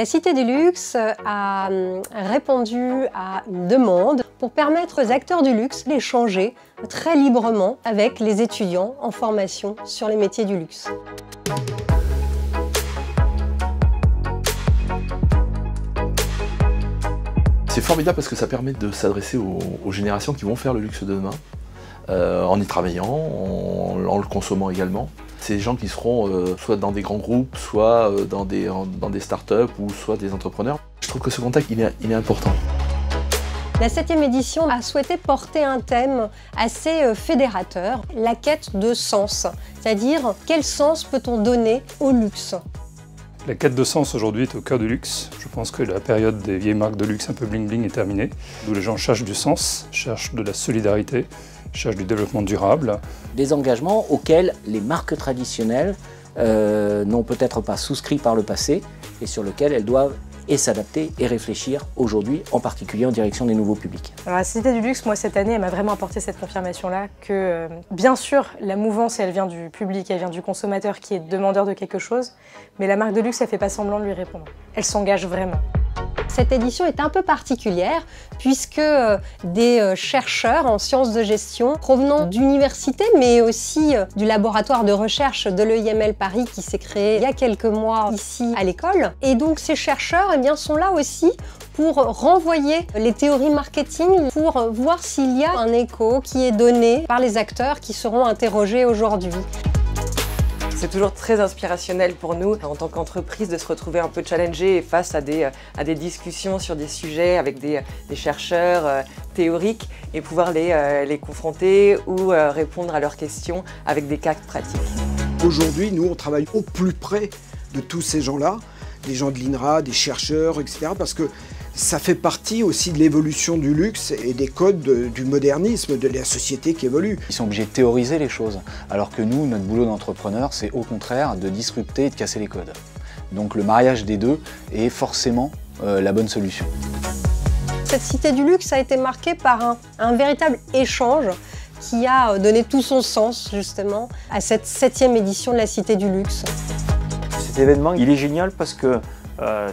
La Cité du Luxe a répondu à une demande pour permettre aux acteurs du luxe d'échanger très librement avec les étudiants en formation sur les métiers du luxe. C'est formidable parce que ça permet de s'adresser aux générations qui vont faire le luxe de demain, en y travaillant, en le consommant également. C'est des gens qui seront soit dans des grands groupes, soit dans des startups ou soit des entrepreneurs. Je trouve que ce contact, il est important. La 7e édition a souhaité porter un thème assez fédérateur, la quête de sens, c'est-à-dire quel sens peut-on donner au luxe? La quête de sens aujourd'hui est au cœur du luxe. Je pense que la période des vieilles marques de luxe un peu bling-bling est terminée, où les gens cherchent du sens, cherchent de la solidarité, cherchent du développement durable. Des engagements auxquels les marques traditionnelles n'ont peut-être pas souscrit par le passé et sur lesquels elles doivent s'adapter et réfléchir aujourd'hui, en particulier en direction des nouveaux publics. Alors la Cité du Luxe, moi cette année, elle m'a vraiment apporté cette confirmation-là que bien sûr la mouvance elle vient du public, elle vient du consommateur qui est demandeur de quelque chose, mais la marque de luxe elle fait pas semblant de lui répondre. Elle s'engage vraiment. Cette édition est un peu particulière puisque des chercheurs en sciences de gestion provenant d'universités mais aussi du laboratoire de recherche de l'EIML Paris qui s'est créé il y a quelques mois ici à l'école. Et donc ces chercheurs sont là aussi pour renvoyer les théories marketing, pour voir s'il y a un écho qui est donné par les acteurs qui seront interrogés aujourd'hui. C'est toujours très inspirationnel pour nous, en tant qu'entreprise, de se retrouver un peu challengé face à des discussions sur des sujets avec des chercheurs théoriques et pouvoir les confronter ou répondre à leurs questions avec des cas pratiques. Aujourd'hui, nous, on travaille au plus près de tous ces gens-là, des gens de l'INRA, des chercheurs, etc. parce que ça fait partie aussi de l'évolution du luxe et des codes du modernisme, de la société qui évolue. Ils sont obligés de théoriser les choses, alors que nous, notre boulot d'entrepreneur, c'est au contraire de disrupter et de casser les codes. Donc le mariage des deux est forcément la bonne solution. Cette Cité du Luxe a été marquée par un véritable échange qui a donné tout son sens justement à cette 7e édition de la Cité du Luxe. Cet événement, il est génial parce que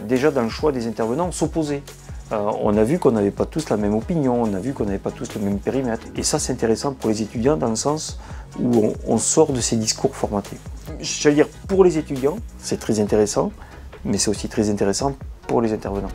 déjà dans le choix des intervenants, on s'opposait. On a vu qu'on n'avait pas tous la même opinion, on a vu qu'on n'avait pas tous le même périmètre. Et ça, c'est intéressant pour les étudiants dans le sens où on sort de ces discours formatés. Je veux dire, pour les étudiants, c'est très intéressant, mais c'est aussi très intéressant pour les intervenants.